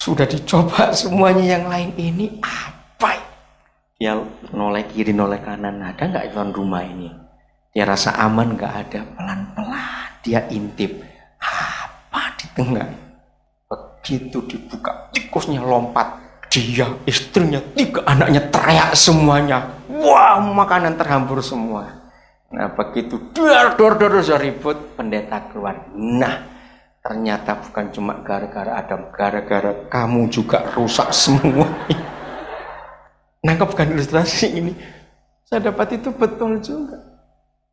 Sudah dicoba semuanya yang lain, ini apa? Dia noleh kiri, noleh kanan, ada nggak tuan rumah ini? Dia rasa aman nggak ada, pelan-pelan dia intip. Apa di tengah? Begitu dibuka, tikusnya lompat. Dia, istrinya, 3 anaknya teriak semuanya. Wah, makanan terhampur semua. Nah, begitu dor ribut, pendeta keluar. Nah, ternyata bukan cuma gara-gara Adam, gara-gara kamu juga rusak semua. Nangkep kan ilustrasi ini? Saya dapat itu betul juga.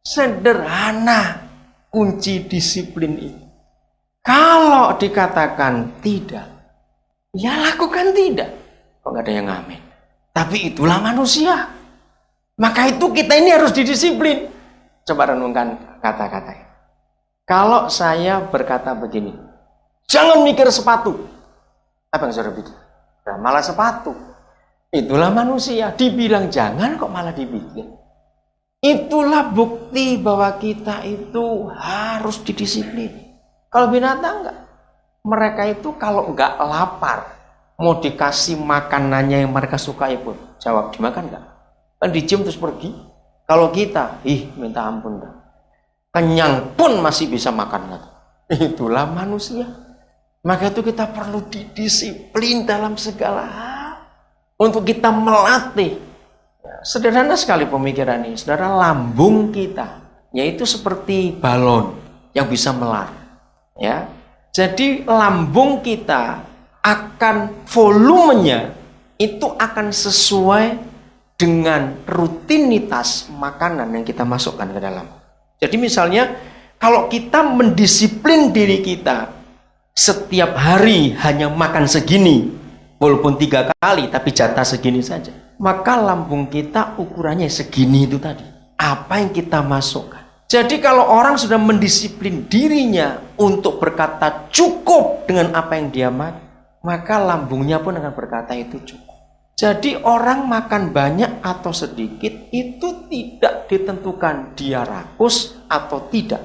Sederhana kunci disiplin itu. Kalau dikatakan tidak, ya lakukan tidak. Kok nggak ada yang ngamen? Tapi itulah manusia. Maka itu kita ini harus didisiplin. Coba renungkan kata-katanya. Kalau saya berkata begini, jangan mikir sepatu. Apa yang saudara pikir? Nah, malah sepatu. Itulah manusia. Dibilang jangan kok malah dibikin. Itulah bukti bahwa kita itu harus didisiplin. Kalau binatang enggak. Mereka itu kalau enggak lapar, mau dikasih makanannya yang mereka sukai pun, jawab dimakan enggak? Kan dicium terus pergi. Kalau kita, minta ampun dah. Kenyang pun masih bisa makan. Itulah manusia. Maka itu kita perlu didisiplin dalam segala hal. Untuk kita melatih. Sederhana sekali pemikiran ini. Saudara, lambung kita, yaitu seperti balon yang bisa melar. Ya. Jadi lambung kita akan volumenya itu akan sesuai dengan rutinitas makanan yang kita masukkan ke dalam. Jadi misalnya kalau kita mendisiplin diri kita setiap hari hanya makan segini, walaupun 3 kali tapi jatah segini saja, maka lambung kita ukurannya segini itu tadi. Apa yang kita masukkan. Jadi kalau orang sudah mendisiplin dirinya untuk berkata cukup dengan apa yang dia makan, maka lambungnya pun akan berkata itu cukup. Jadi orang makan banyak atau sedikit itu tidak ditentukan dia rakus atau tidak.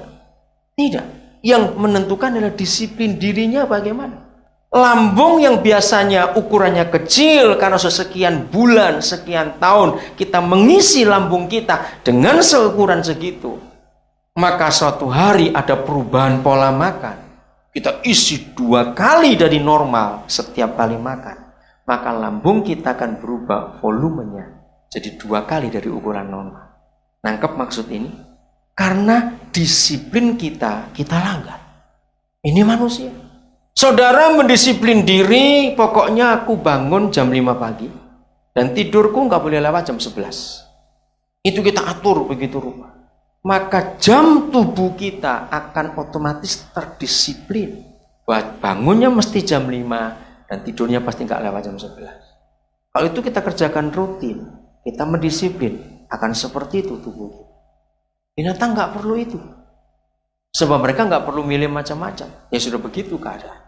Tidak. Yang menentukan adalah disiplin dirinya bagaimana. Lambung yang biasanya ukurannya kecil karena sekian bulan, sekian tahun kita mengisi lambung kita dengan seukuran segitu. Maka suatu hari ada perubahan pola makan. Kita isi 2 kali dari normal setiap kali makan. Maka lambung kita akan berubah volumenya jadi 2 kali dari ukuran normal. Nangkep maksud ini? Karena disiplin kita langgar. Ini manusia. Saudara mendisiplin diri, pokoknya aku bangun jam 5 pagi dan tidurku nggak boleh lewat jam 11. Itu kita atur begitu rupa. Maka jam tubuh kita akan otomatis terdisiplin. Bangunnya mesti jam 5. Dan tidurnya pasti nggak lewat jam 11. Kalau itu kita kerjakan rutin, kita mendisiplin, akan seperti itu tubuh kita. Binatang nggak perlu itu. Sebab mereka nggak perlu milih macam-macam. Ya sudah begitu keadaan.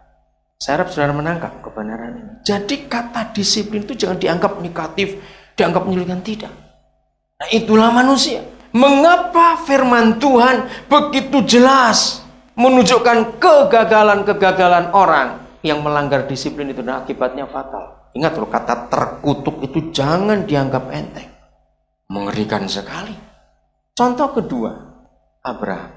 Saya harap saudara menangkap kebenaran ini. Jadi kata disiplin itu jangan dianggap negatif, dianggap menyulitkan, tidak. Nah itulah manusia. Mengapa firman Tuhan begitu jelas menunjukkan kegagalan-kegagalan orang yang melanggar disiplin itu dan akibatnya fatal. Ingat loh, kata terkutuk itu jangan dianggap enteng. Mengerikan sekali. Contoh kedua, Abraham.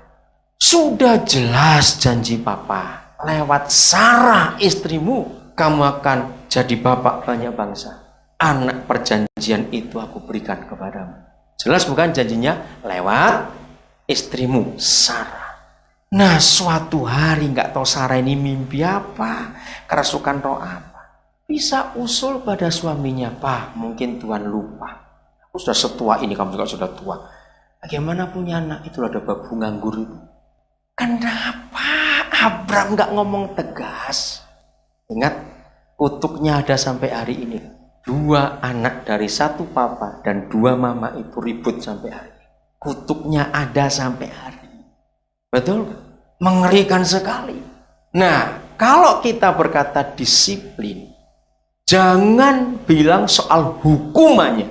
Sudah jelas janji Papa, lewat Sarah istrimu, kamu akan jadi bapak banyak bangsa. Anak perjanjian itu aku berikan kepadamu. Jelas bukan janjinya lewat istrimu, Sarah. Nah suatu hari nggak tahu Sarah ini mimpi apa, kerasukan roh apa, bisa usul pada suaminya, Pak mungkin Tuhan lupa, aku sudah setua ini, kamu juga sudah tua, bagaimana punya anak, itulah ada babu nganggur itu. Kenapa Abraham nggak ngomong tegas? Ingat kutuknya ada sampai hari ini. 2 anak dari 1 papa dan 2 mama itu ribut sampai hari ini. Kutuknya ada sampai hari ini. Betul? Mengerikan sekali. Nah, kalau kita berkata disiplin, jangan bilang soal hukumannya.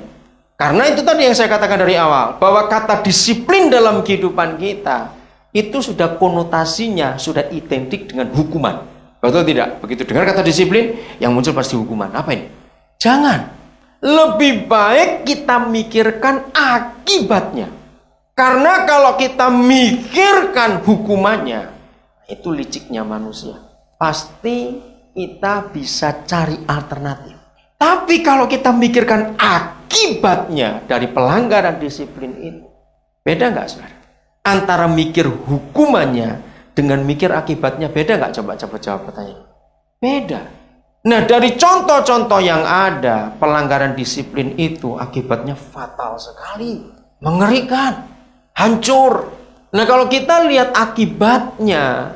Karena itu tadi yang saya katakan dari awal, bahwa kata disiplin dalam kehidupan kita itu sudah konotasinya sudah identik dengan hukuman. Betul tidak? Begitu dengar kata disiplin, yang muncul pasti hukuman. Apa ini? Jangan. Lebih baik kita mikirkan akibatnya. Karena kalau kita mikirkan hukumannya, itu liciknya manusia. Pasti kita bisa cari alternatif. Tapi kalau kita mikirkan akibatnya dari pelanggaran disiplin itu, beda nggak saudara? Antara mikir hukumannya dengan mikir akibatnya, beda nggak? Coba jawab pertanyaan. Beda. Nah, dari contoh-contoh yang ada, pelanggaran disiplin itu akibatnya fatal sekali, mengerikan, hancur. Nah, kalau kita lihat akibatnya,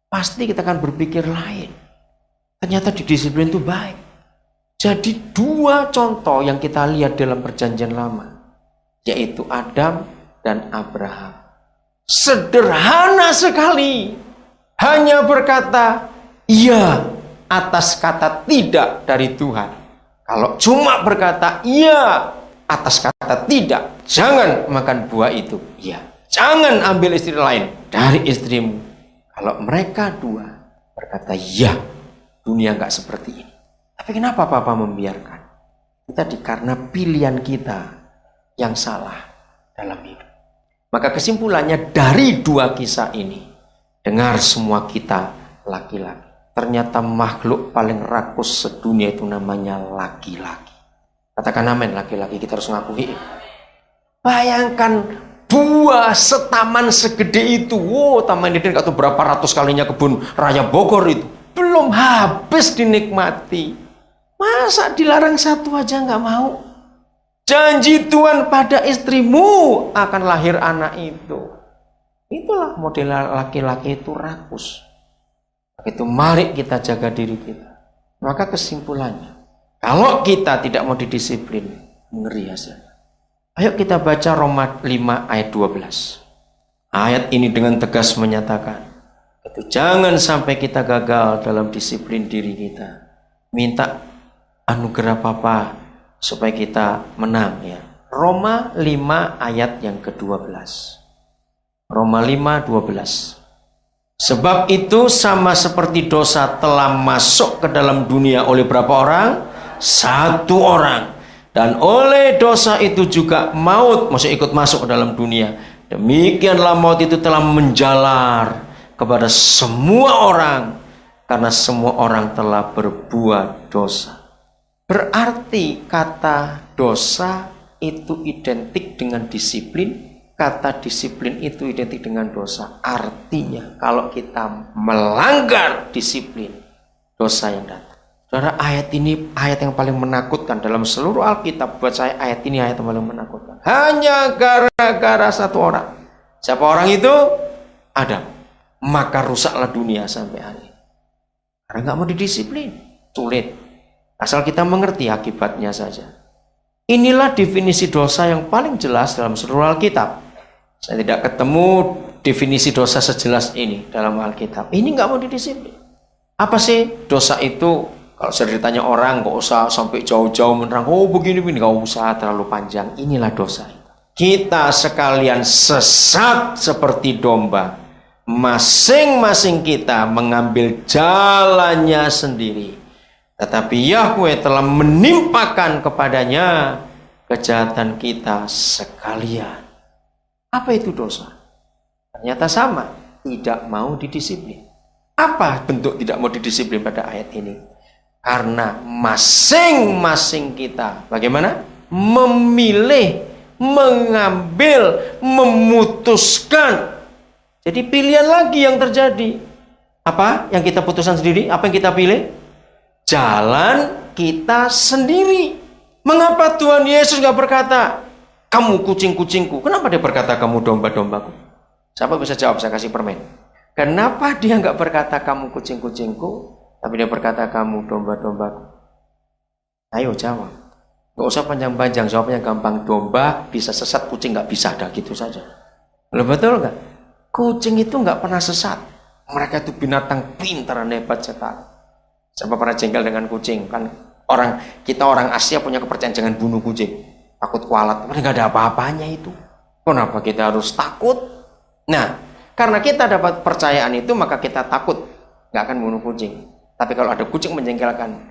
pasti kita akan berpikir lain. Ternyata di disiplin itu baik. Jadi dua contoh yang kita lihat dalam perjanjian lama, yaitu Adam dan Abraham. Sederhana sekali, hanya berkata iya atas kata tidak dari Tuhan. Kalau cuma berkata iya atas kata tidak, jangan makan buah itu, ya, jangan ambil istri lain dari istrimu. Kalau mereka dua berkata ya, dunia nggak seperti ini. Tapi kenapa Papa membiarkan? Tadi karena pilihan kita yang salah dalam hidup. Maka kesimpulannya dari dua kisah ini, dengar semua kita laki-laki. Ternyata makhluk paling rakus sedunia itu namanya laki-laki. Katakan amin, laki-laki, kita harus ngakui. Bayangkan buah setaman segede itu. Wow, Taman Eden gak tahu berapa ratus kalinya kebun raya Bogor itu. Belum habis dinikmati. Masa dilarang satu aja gak mau? Janji Tuhan pada istrimu akan lahir anak itu. Itulah model laki-laki itu rakus. Itu mari kita jaga diri kita. Maka kesimpulannya, kalau kita tidak mau didisiplin, ngeri hasilnya. Ayo kita baca Roma 5 ayat 12. Ayat ini dengan tegas menyatakan, itu jangan sampai kita gagal dalam disiplin diri kita. Minta anugerah Papa supaya kita menang, ya. Roma 5 ayat yang ke-12. Roma 5:12. Sebab itu sama seperti dosa telah masuk ke dalam dunia oleh berapa orang? Satu orang. Dan oleh dosa itu juga maut masih ikut masuk ke dalam dunia. Demikianlah maut itu telah menjalar kepada semua orang, karena semua orang telah berbuat dosa. Berarti kata dosa itu identik dengan disiplin. Kata disiplin itu identik dengan dosa. Artinya kalau kita melanggar disiplin, dosa yang datang. Saudara, ayat ini ayat yang paling menakutkan dalam seluruh Alkitab. Buat saya ayat ini ayat yang paling menakutkan. Hanya gara-gara satu orang. Siapa orang itu? Adam. Maka rusaklah dunia sampai hari ini. Karena nggak mau didisiplin, sulit. Asal kita mengerti akibatnya saja. Inilah definisi dosa yang paling jelas dalam seluruh Alkitab. Saya tidak ketemu definisi dosa sejelas ini dalam Alkitab. Ini nggak mau didisiplin. Apa sih dosa itu? Kalau saya ditanya orang, nggak usah sampai jauh-jauh menerang. Oh begini, nggak usah terlalu panjang. Inilah dosa. Kita sekalian sesat seperti domba. Masing-masing kita mengambil jalannya sendiri. Tetapi Yahweh telah menimpakan kepadanya kejahatan kita sekalian. Apa itu dosa? Ternyata sama, tidak mau didisiplin. Apa bentuk tidak mau didisiplin pada ayat ini? Karena masing-masing kita bagaimana? Memilih, mengambil, memutuskan. Jadi pilihan lagi yang terjadi. Apa yang kita putuskan sendiri? Apa yang kita pilih? Jalan kita sendiri. Mengapa Tuhan Yesus nggak berkata, kamu kucing-kucingku? Kenapa dia berkata kamu domba-dombaku? Siapa bisa jawab? Saya kasih permen. Kenapa dia nggak berkata kamu kucing-kucingku, tapi dia berkata kamu domba-dombaku? Ayo jawab. Nggak usah panjang-panjang, jawabnya gampang. Domba bisa sesat, kucing nggak bisa, dah gitu saja. Betul nggak? Kucing itu nggak pernah sesat. Mereka itu binatang pintar dan hebat sekali. Siapa pernah jengkel dengan kucing? Kan kita orang Asia punya kepercayaan jangan bunuh kucing. Takut kualat, tapi nggak ada apa-apanya itu. Kenapa kita harus takut? Nah, karena kita dapat percayaan itu, maka kita takut. nggak akan bunuh kucing. Tapi kalau ada kucing menjengkelkan,